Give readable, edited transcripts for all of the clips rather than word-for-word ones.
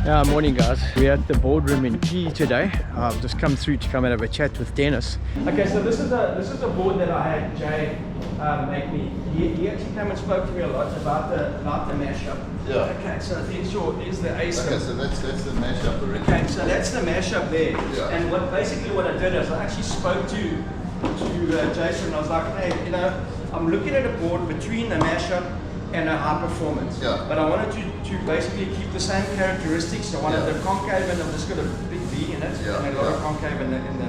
Yeah, morning guys. We're at the Boardroom in P today. I've just come through to come and have a chat with Dennis. Okay, so this is a board that I had Jay make me. He actually came and spoke to me a lot about the mashup. Yeah. Okay, so there's the Asymmetrical. Okay, so that's the mashup already. Okay, so that's the mashup there. Yeah. And what I did is I actually spoke to Jason. I was like, hey, I'm looking at a board between the mashup and a high performance. Yeah. But I wanted to basically keep the same characteristics. I wanted the concave, and I've just got a big V in it, Yeah. and a lot of concave in the thing.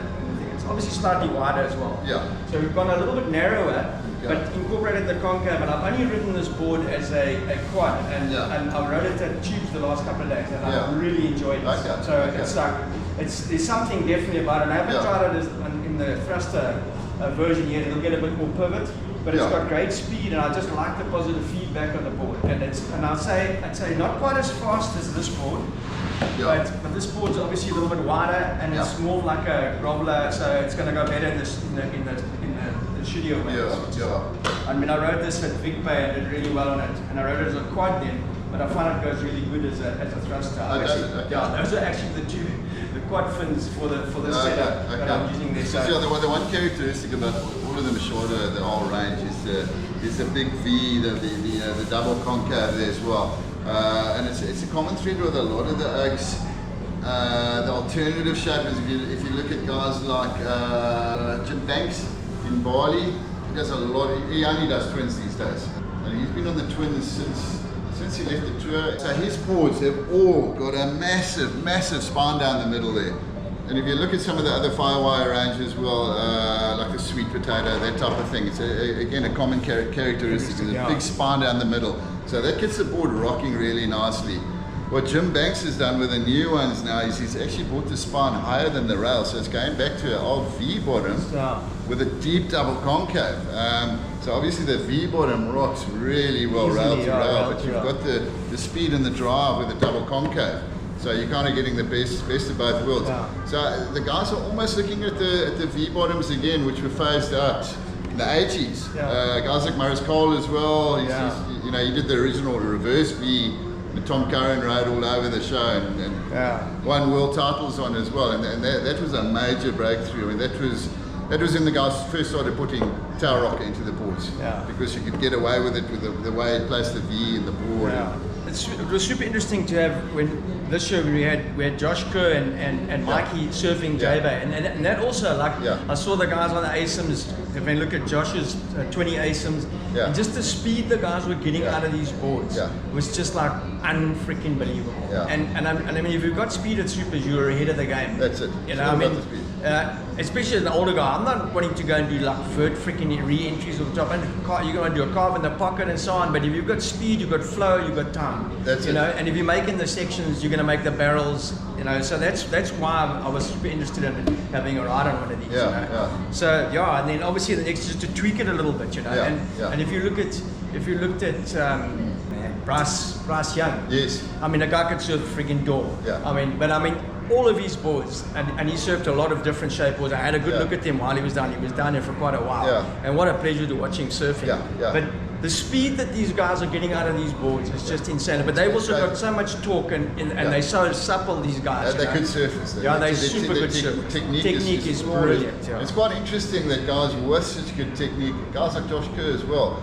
It's obviously slightly wider as well. Yeah. So we've gone a little bit narrower, but incorporated the concave. And I've only ridden this board as a quad, and I rode it at tubes the last couple of days, and I really enjoyed it. Okay. So it's like there's something definitely about it. And I haven't tried it in the thruster version yet. It'll get a bit more pivot. But it's got great speed, and I just like the positive feedback on the board. And I'd say not quite as fast as this board, but this board's obviously a little bit wider, and it's more like a groveler, so it's going to go better in the studio waves. I mean, I rode this at JBay and did really well on it, and I rode it as a quad then, but I find it goes really good as a thruster. Yeah, those are actually the quad fins for the setup that I'm using there. So the one characteristic about all of them shorter, the whole range, is the big V, the double concave there as well. And it's a common thread with a lot of the Oaks. The alternative shape is if you look at guys like JBay in Ballie, he does a lot. He only does twins these days, and he's been on the twins since he left the tour. So his boards have all got a massive spine down the middle there. And if you look at some of the other firewire ranges, well, like the sweet potato, that type of thing, it's again a common characteristic. There's a big spine down the middle. So that gets the board rocking really nicely. What Jim Banks has done with the new ones now is he's actually brought the spine higher than the rail. So it's going back to an old V bottom with a deep double concave. So obviously the V bottom rocks really well rail to rail, but you've got the speed and the drive with the double concave. So you're kind of getting the best of both worlds. So the guys are almost looking at the V bottoms again, which were phased out in the 80s. Guys like Maurice Cole as well. He did the original reverse V. Tom Curran rode all over the show and won world titles on as well, and that was a major breakthrough. I mean, that was when the guys first started putting tail rocker into the boards, because you could get away with it with the way it placed the V in the board. It was super interesting to have when this show we had Josh Kerr and Mikey surfing JBay, and that also I saw the guys on the Asyms. If I look at Josh's 20 Asyms, and just the speed the guys were getting out of these boards was just like unfreaking believable. And I mean, if you've got speed at supers, you're ahead of the game. That's it. Especially as an older guy, I'm not wanting to go and do like freaking re-entries of the top. And you're going to do a carve in the pocket and so on. But if you've got speed, you've got flow, you've got time. That's it. And if you're making the sections, you're going to make the barrels. So that's why I was super interested in having a ride on one of these. So and then obviously the next is just to tweak it a little bit. And if you looked at Bryce Young. Yes. I mean, a guy could surf friggin' door. I mean, all of his boards, and he surfed a lot of different shape boards. I had a good look at them while he was down. He was down there for quite a while. And what a pleasure to watch him surfing. But the speed that these guys are getting out of these boards is just insane. But they've also got so much torque, and they're so supple, these guys. They're good surfers. They're super good surfers. Technique is brilliant. It's quite interesting that guys with such good technique, guys like Josh Kerr as well,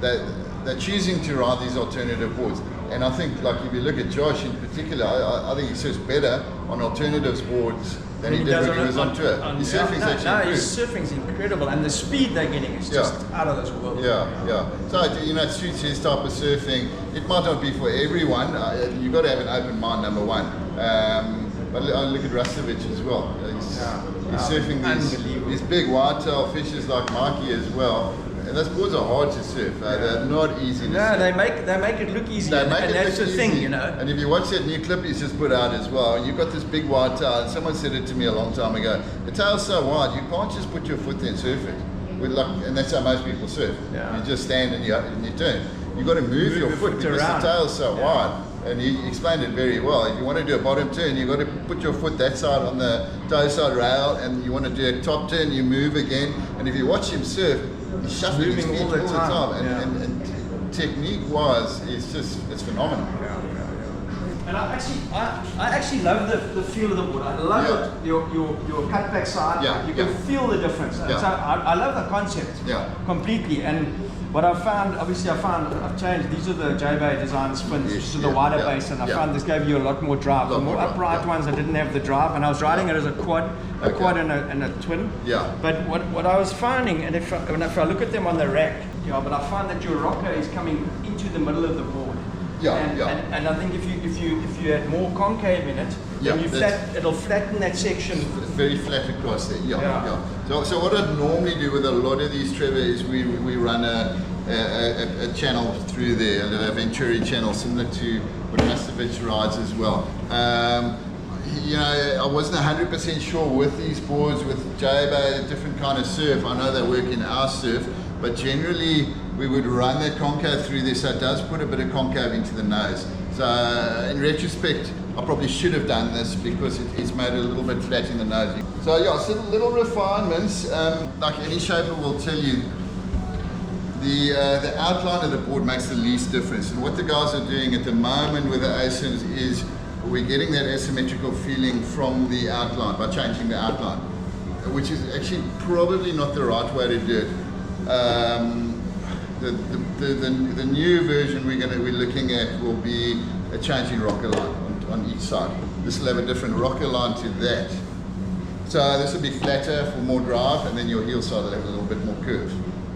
they're choosing to ride these alternative boards. And I think, like, if you look at Josh in particular, I think he surfs better on alternatives boards than he did when he was on tour. His surfing's actually his surfing's incredible, and the speed they're getting is just out of this world. So, it suits his type of surfing. It might not be for everyone. You've got to have an open mind, number one. But I look at Rastovich as well. He's surfing these big whitetail fishes like Mikey as well. And those boards are hard to surf. They're not easy to surf. They make it look easy, and that's the thing, And if you watch that new clip he's just put out as well, and you've got this big wide tail, and someone said it to me a long time ago, the tail's so wide, you can't just put your foot there and surf it. And that's how most people surf. You just stand and you turn. You've got to move your foot because the tail's so wide. And he explained it very well. If you want to do a bottom turn, you've got to put your foot that side on the toe side rail, and you want to do a top turn, you move again. And if you watch him surf, he's shuffling his feet all the time. And technique-wise, it's phenomenal. And I actually love the feel of the board. I love your cutback side. Yeah, you can feel the difference. And so I love the concept completely. And what I found, obviously I've changed. These are the JBay design spins, which is the wider base, and I found this gave you a lot more drive. The more upright ones, I didn't have the drive, and I was riding it as a quad and a twin. Yeah. But what I was finding, and if I look at them on the rack, but I find that your rocker is coming into the middle of the board. And I think if you had more concave in it, then it'll flatten that section. It's very flat across there. So what I'd normally do with a lot of these, Trevor, is we run a channel through there, a Venturi channel, similar to what Mastovich rides as well. I wasn't 100% sure with these boards, with JBay, a different kind of surf. I know they work in our surf, but generally we would run that concave through this, so it does put a bit of concave into the nose. So in retrospect, I probably should have done this because it's made it a little bit flat in the nose. So so little refinements, like any shaper will tell you, the outline of the board makes the least difference. And what the guys are doing at the moment with the Asyms is we're getting that asymmetrical feeling from the outline by changing the outline, which is actually probably not the right way to do it. The new version we're looking at will be a changing rocker line on each side. This will have a different rocker line to that. So this will be flatter for more drive, and then your heel side will have a little bit more curve.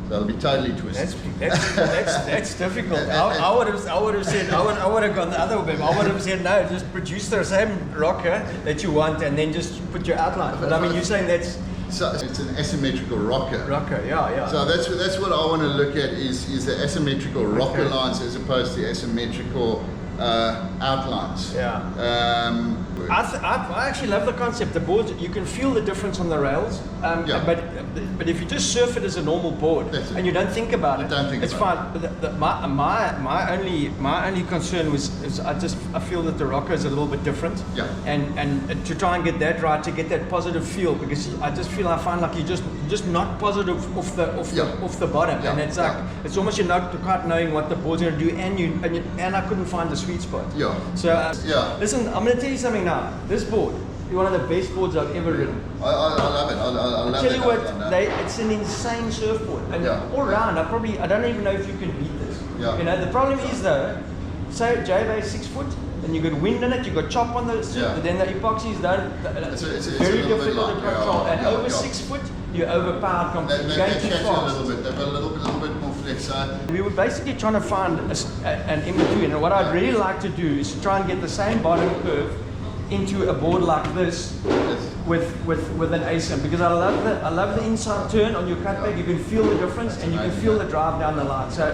So it'll be totally twisted. That's difficult. I would have said I would have gone the other way. I would have said no, just produce the same rocker that you want, and then just put your outline. But I mean, you're saying that's. So it's an asymmetrical rocker. Yeah. So that's what I want to look at is the asymmetrical rocker lines as opposed to asymmetrical outlines. I actually love the concept. The boards, you can feel the difference on the rails, but if you just surf it as a normal board and you don't think about it, it's fine. But my only concern is I feel that the rocker is a little bit different. And to try and get that right, to get that positive feel, because I find like you're just not positive off the bottom, and it's like it's almost you're not quite knowing what the board's going to do, and I couldn't find the sweet spot. So listen, I'm going to tell you something now. This board is one of the best boards I've ever ridden. I love it. I love tell you what, it's an insane surfboard, and all around I don't even know if you can beat this. The problem is though, so JBay 6 foot, and you got wind in it, you got chop on the surf, but then the epoxies don't. It's very difficult to control, and over 6 foot, you're overpowered completely. They catch you a little bit. They've got a little bit more flex. We were basically trying to find an in between, and what I'd really like to do is to try and get the same bottom curve into a board like this with an Asym, because I love the inside turn on your cutback. You can feel the difference, and you can feel the drive down the line. So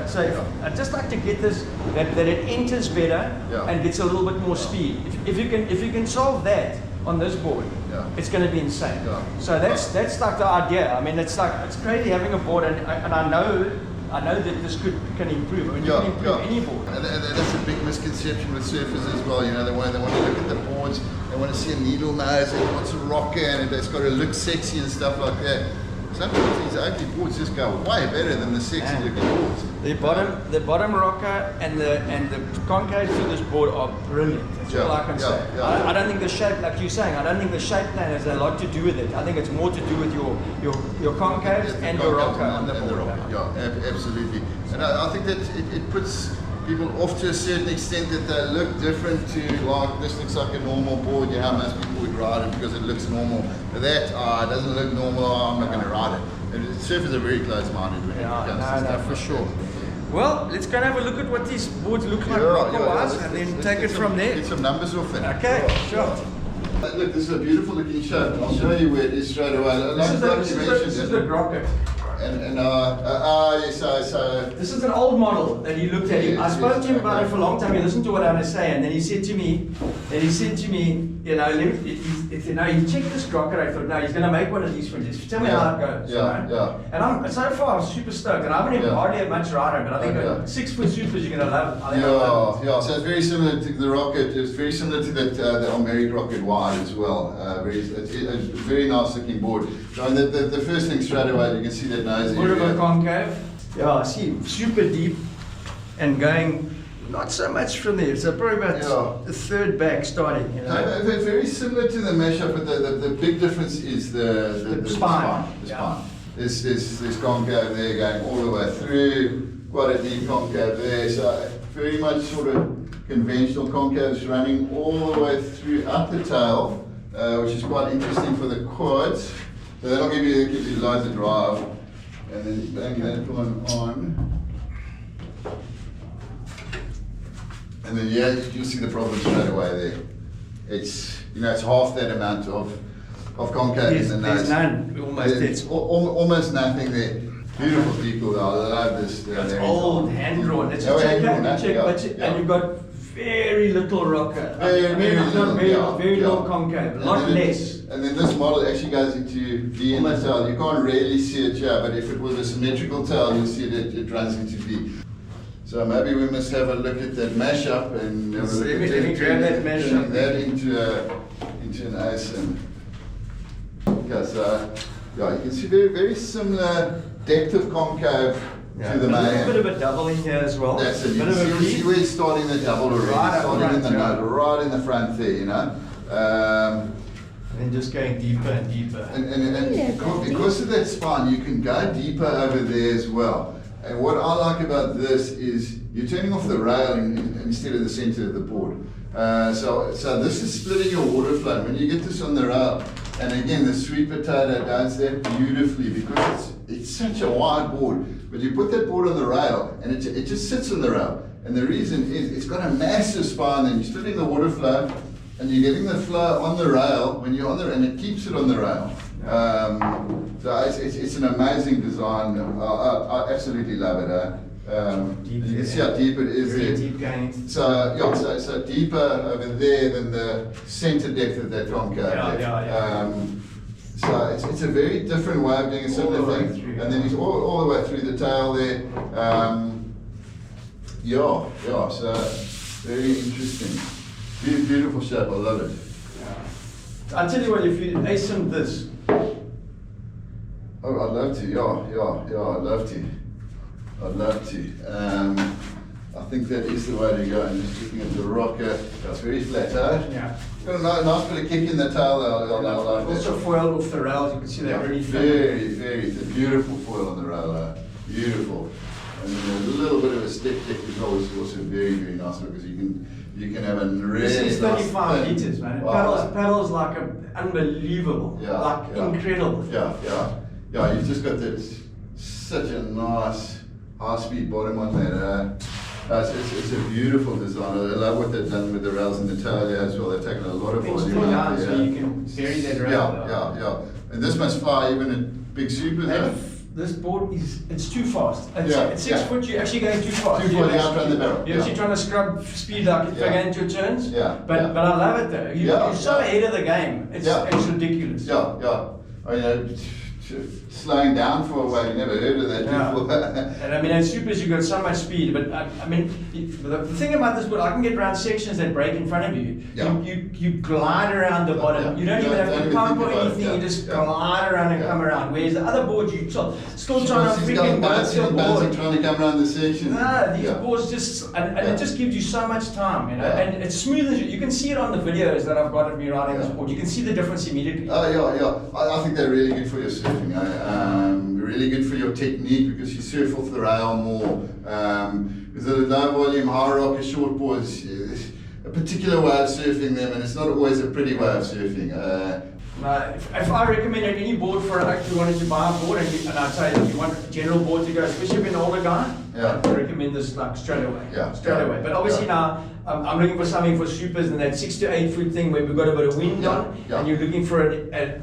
I'd just like to get this that it enters better and gets a little bit more speed. If you can solve that on this board, it's going to be insane. So that's like the idea. I mean, it's crazy having a board, and I know that this can improve. I mean, you can improve any board. And that's a big misconception with surfers as well. They want to look at the boards, they want to see a needle nose, they want a rocker, and it's got to look sexy and stuff like that. Sometimes these ugly boards just go way better than the sexy looking boards. The bottom rocker and the concave to this board are brilliant. That's all I can say. I don't think the shape, like you're saying, I don't think the shape plan has a lot to do with it. I think it's more to do with your concaves and your rocker on the board. Absolutely. And I think that it puts people off to a certain extent, that they look different to, like, this looks like a normal board. Most people would ride it because it looks normal. But that, it doesn't look normal, I'm not going to ride it. And surfers are very close-minded when it comes to stuff for sure. Well, let's go and have a look at what these boards look like rocker-wise, and then take it from there. Get some numbers off them. Okay, sure. Look, this is a beautiful looking shape. I'll show you where it is straight away. This is the rocket. So this is an old model that he looked at. I spoke to him about it for a long time. He listened to what I was saying, and then he said to me, he checked this rocket. I thought, no, he's going to make one of these for this. Tell me how it goes. And I'm so far super stoked, and I haven't even hardly had much riding, but I think 6 foot supers you're going to love. So it's very similar to the rocket. It's very similar to the American rocket wide as well. It's a very nice looking board. So the first thing straight away, you can see that nose area. Concave. I see super deep and going Not so much from there. So probably about the third back starting. You know? Very similar to the mesh-up, but the big difference is the spine. The spine. There's concave there going all the way through. Quite a deep concave there. So very much sort of conventional concaves running all the way through up the tail, which is quite interesting for the quads. So that'll give you loads of drive, and then you bang that one on. And then you'll see the problem straight away there. It's it's half that amount of concave in the nose. There's none. Almost nothing there. Beautiful people. I love this. It's old hand drawn. It's and you've got very little rocker. Very low concave. A lot less. And then this model actually goes into V in the tail. You can't really see it here, but if it was a symmetrical tail, you'll see that it runs into V. So maybe we must have a look at that mashup and have a look at turning that into an asym. Okay, so yeah, you can see very similar depth of concave to the main. A bit of a double in here as well. That's it. You see where it's starting the double already, starting in the node, right in the front there, and then just going deeper and deeper. And because of that spine, you can go deeper over there as well. And what I like about this is you're turning off the rail instead of the center of the board. So this is splitting your water flow. When you get this on the rail, and again, the sweet potato does that beautifully because it's such a wide board. But you put that board on the rail, and it just sits on the rail. And the reason is it's got a massive spine, and you're splitting the water flow, and you're getting the flow on the rail when you're on there, and it keeps it on the rail. So it's an amazing design. I absolutely love it. You can see how deep it is there. Deep going. So deeper over there than the center depth of that concave. So it's a very different way of doing a similar thing. And then he's all the way through the tail there. So very interesting. Beautiful shape, I love it. I'll tell you what, if you asym this. Oh, I'd love to, I'd love to. I think that is the way to go. I'm just looking at the rocker. That's very flat, Yeah. Got a nice bit of kick in the tail there. I like also foiled off the rails, you can see that really very beautiful foil on the rail. Beautiful. And then a little bit of a step kick is always also very nice because you can have a really this is 35 nice meters, man. Paddles like unbelievable, incredible. Yeah. You've just got such a nice high-speed bottom on that. It's a beautiful design. I love what they've done with the rails and the tail there as well. They've taken a lot of volume out there. So you can bury that rail. Yeah. And this must fly even at big supers. This board it's too fast. At 6 foot, you're actually going too fast. Too far, you outrun the barrel. You're actually trying to scrub speed like if you're going into your turns. But I love it though. You're so ahead of the game. It's ridiculous. Slowing down for a while, you never heard of that before. And I mean, at supers you've got so much speed, but I mean, the thing about this board, I can get around sections that break in front of you. You glide around the bottom. You don't even have to pump or anything. You just glide around and come around. Whereas the other boards, you still trying to freaking bounce your board. Trying to come around the section. No, these boards just and it just gives you so much time, and it's smooth as you can see it on the videos that I've got of me riding this board. You can see the difference immediately. I think they're really good for your surfing. Really good for your technique because you surf off the rail more. With the low volume, high rocker short boards, a particular way of surfing them, and it's not always a pretty way of surfing. If I recommended any board for if you wanted to buy a board, and I'd say if you want a general board to go, especially if you're an older guy, I'd recommend this like straight away. But obviously now I'm looking for something for supers and that 6 to 8 foot thing where we've got a bit of wind on, and you're looking for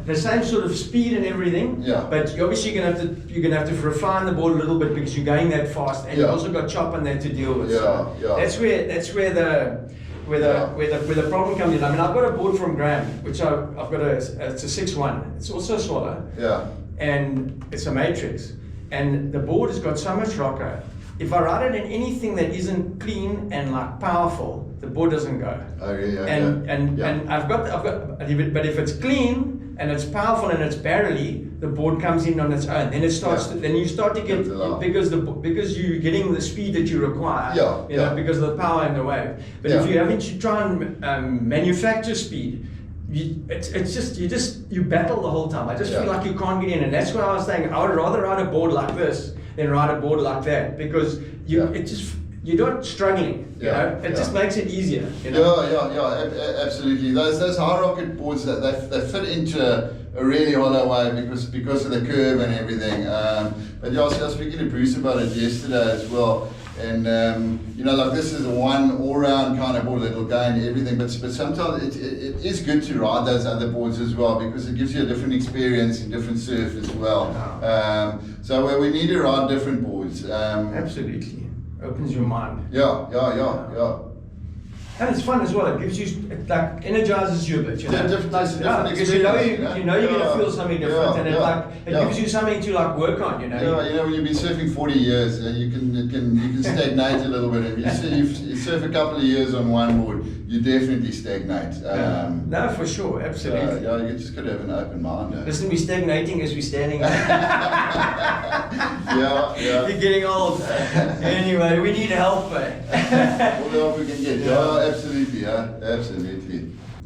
the same sort of speed and everything. But you're obviously you're gonna have to refine the board a little bit because you're going that fast, and you've also got chop on there to deal with. That's where the problem comes in. I mean, I've got a board from Graham, which I've got it's a 6-1. It's also a swallow. And it's a matrix. And the board has got so much rocker. If I ride it in anything that isn't clean and like powerful, the board doesn't go. And I've got, but if it's clean and it's powerful and it's barely, the board comes in on its own. Then it starts. Then you start to get because you're getting the speed that you require. You know, because of the power in the wave. But if you're having to try and manufacture speed, you battle the whole time. I just feel like you can't get in, and that's what I was saying. I would rather ride a board like this than ride a board like that, because you're not struggling. You know, it just makes it easier. You know? Absolutely. Those high rocket boards they fit into a really hollow wave because of the curve and everything. But I was speaking to Bruce about it yesterday as well. And you know, like this is a one all-round kind of board that will go into everything, but sometimes it is good to ride those other boards as well, because it gives you a different experience in different surf as well. So we need to ride different boards. Absolutely, opens your mind. Yeah. And it's fun as well. It gives you, it like energizes you a bit. You know? Different because you know you're gonna feel something different, and it gives you something to like work on. You know. You know, when you've been surfing 40 years, you can stagnate a little bit. If you surf a couple of years on one board, you definitely stagnate. No, for sure, absolutely. You just got to have an open mind. Listen, we're stagnating as we're standing. You're getting old. Anyway, we need help. All the help we can get. Absolutely.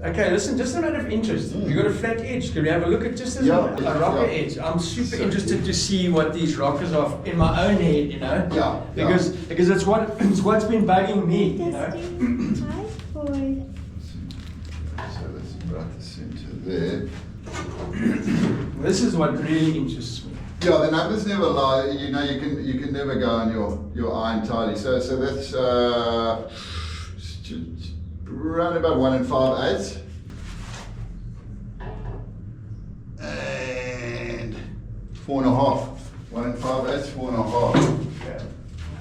Okay, listen, just a matter of interest. You got a flat edge. Can we have a look at just a rocker edge? I'm super interested to see what these rockers are in my own head, you know? Because it's what's been bugging me, you know? So let's write this into there. This is what really interests me. Yeah, the numbers never lie. You know, you can never go on your eye entirely. So that's around about 1 5/8, and 4 1/2. 1 5/8, 4 1/2. Okay.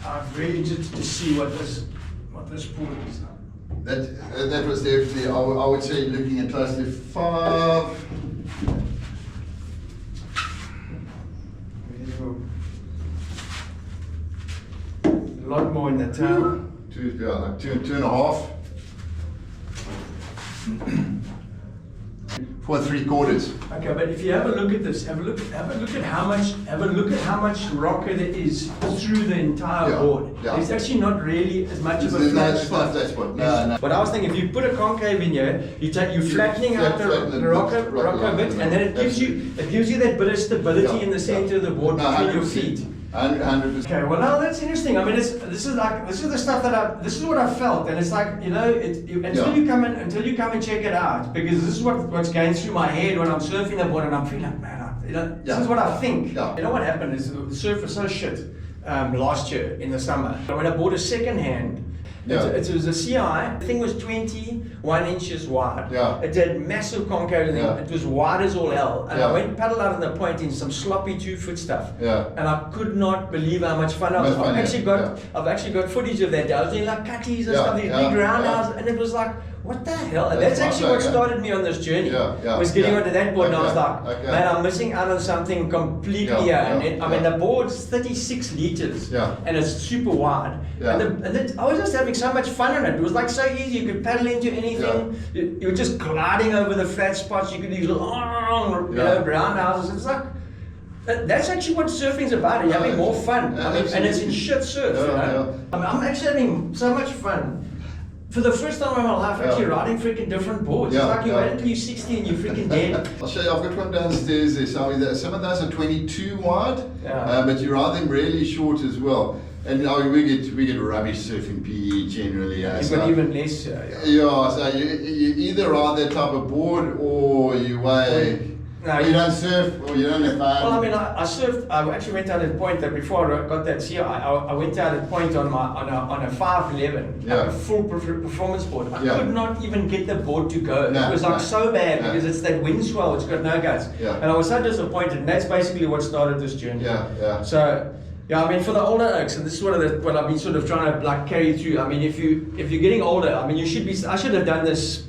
I'm really interested to see what this board is. That was definitely, I would say, looking at close to 5. A lot more in the tail. 2 1/2. 4 3/4. Okay, but if you have a look at this, have a look at how much rocker there is through the entire board. There's actually not really as much of a flat spot. No. But I was thinking, if you put a concave in here, you're flattening out the rocker bit, and then it gives you that bit of stability in the center of the board between your feet. 100%. Okay, well now that's interesting. I mean, this is the stuff this is what I felt, and it's like, you know, until you come and check it out, because this is what's going through my head when I'm surfing the board, and I'm feeling like, man, this is what I think. You know what happened is the surf was so shit last year in the summer. When I bought a second hand. It was a CI. The thing was 21 inches wide. It had massive concave. It was wide as all hell. And I went paddle out on the point in some sloppy 2-foot stuff. And I could not believe how much fun I was. I've actually got footage of that. I was doing like cutties and stuff, these big roundhouses, and it was like, what the hell? And that's actually what started me on this journey. Was getting onto that board, and I was like, man, I'm missing out on something completely here. And I mean, the board's 36 liters, and it's super wide. And I was just having so much fun on it. It was like so easy. You could paddle into anything. You were just gliding over the flat spots. You could do long, roundhouses. It's like, that's actually what surfing's about. You're having more fun. I mean, and it's in shit surf. You know? I mean, I'm actually having so much fun. For the first time in my life, actually riding freaking different boards. It's like you wait until you're 60 and you're freaking dead. I'll show you, I've got one downstairs there. So some of those are 22 wide, but you ride them really short as well. And we get rubbish surfing PE generally. You've got even less. So you either ride that type of board or you weigh. No, you don't surf or you don't have fun. Well, I mean, I surfed. I actually went out at point that before I got that CI. I went out at point on a 511, like a full performance board. I could not even get the board to go. It was like so bad because it's that wind swell. It's got no guts. And I was so disappointed. And that's basically what started this journey. So. Yeah, I mean, for the older oaks, and this is what I've been sort of trying to like carry through. I mean, if you're getting older, I mean, I should have done this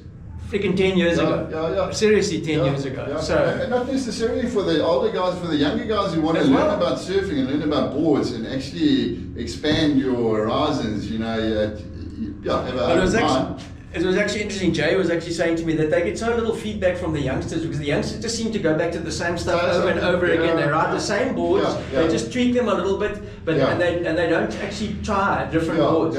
freaking 10 years ago. Seriously, 10 years ago. So, and not necessarily for the older guys, for the younger guys who want to learn about surfing and learn about boards and actually expand your horizons. You know, have a it was actually interesting. Jay was actually saying to me that they get so little feedback from the youngsters because the youngsters just seem to go back to the same stuff over and over again. They ride the same boards. They just tweak them a little bit, but and they don't actually try different boards.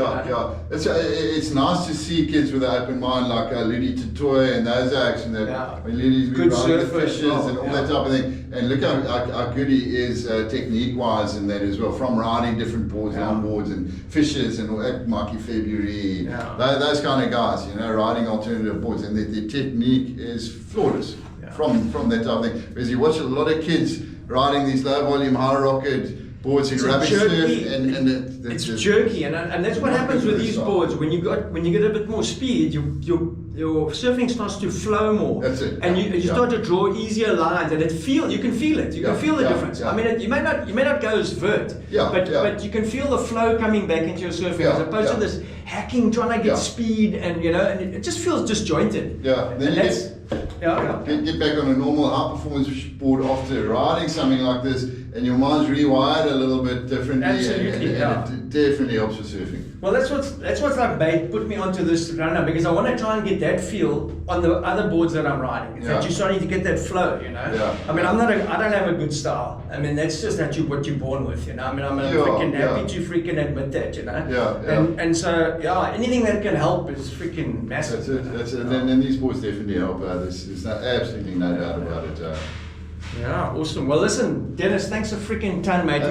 It's nice to see kids with an open mind like Ludi Tatoy and those acts, and when Ludi's been riding the fishes and all that type of thing. And look how good he is technique-wise in that as well, from riding different boards, longboards and fishes and Mikey February, those kind of guys, you know, riding alternative boards, and the technique is flawless from that type of thing. Because you watch a lot of kids riding these low-volume, high-rocket boards in rubbish surf, and it's jerky, and that's what happens with these boards. When you get a bit more speed, your surfing starts to flow more. That's it. And you start to draw easier lines, and you can feel it. You can feel the difference. I mean, you may not go as vert, but you can feel the flow coming back into your surfing as opposed to this hacking, trying to get speed, and and it just feels disjointed. Then get back on a normal high performance board after riding something like this, and your mind's rewired a little bit differently. Absolutely, and it definitely helps with surfing. Well, that's what's like put me onto this runner, because I want to try and get that feel on the other boards that I'm riding. That you're starting to get that flow, you know. I mean, I don't have a good style. I mean, that's just what you're born with, you know. I mean, I'm freaking happy to freaking admit that, you know. And so anything that can help is freaking massive. That's it. And these boards definitely help. There's absolutely no doubt about it. Yeah, awesome. Well, listen, Dennis, thanks a freaking ton, mate.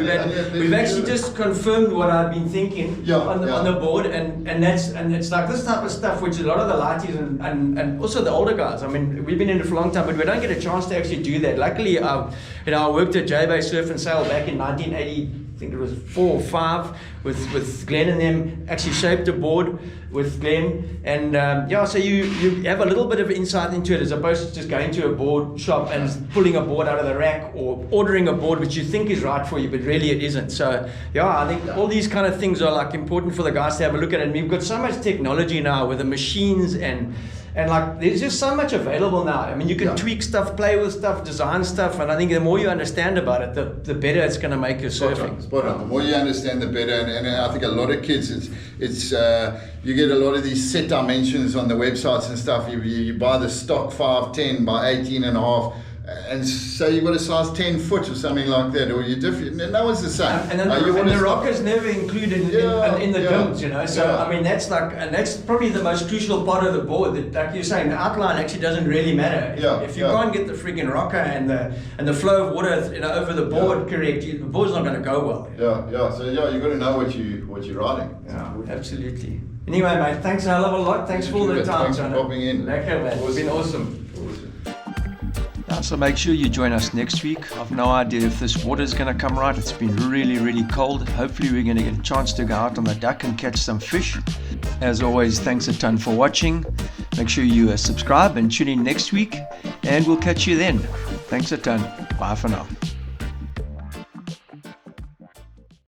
We've actually just confirmed what I've been thinking on the board, and it's like this type of stuff which a lot of the lighties and also the older guys. I mean, we've been in it for a long time, but we don't get a chance to actually do that. Luckily, I worked at JBay Surf and Sail back in 1980. I think it was 4 or 5 with Glenn and them. Actually shaped a board with Glenn, and so you have a little bit of insight into it as opposed to just going to a board shop and pulling a board out of the rack or ordering a board which you think is right for you, but really it isn't. So I think all these kind of things are like important for the guys to have a look at. And we've got so much technology now with the machines and like there's just so much available now. I mean, you can tweak stuff, play with stuff, design stuff, and I think the more you understand about it, the better it's going to make your surfing. Spot on. The more you understand, the better. And I think a lot of kids, it's you get a lot of these set dimensions on the websites and stuff. You buy the stock 5'10" by 18.5. And so you've got a size 10 foot or something like that, or you're different. No one's the same. And the rocker's never included in the dims, you know. So I mean, that's probably the most crucial part of the board. That, like you're saying, the outline actually doesn't really matter. If you can't get the friggin' rocker and the flow of water, over the board correct, the board's not going to go well. So you've got to know what you're riding. Yeah, absolutely. Anyway, mate, thanks a hell of a lot. Thanks for all the time. Thanks for popping in. Lekker, man. It's been awesome. So make sure you join us next week. I've no idea if this water is going to come right. It's been really, really cold. Hopefully we're going to get a chance to go out on the duck and catch some fish. As always, thanks a ton for watching. Make sure you subscribe and tune in next week, and we'll catch you then. Thanks a ton. Bye for now.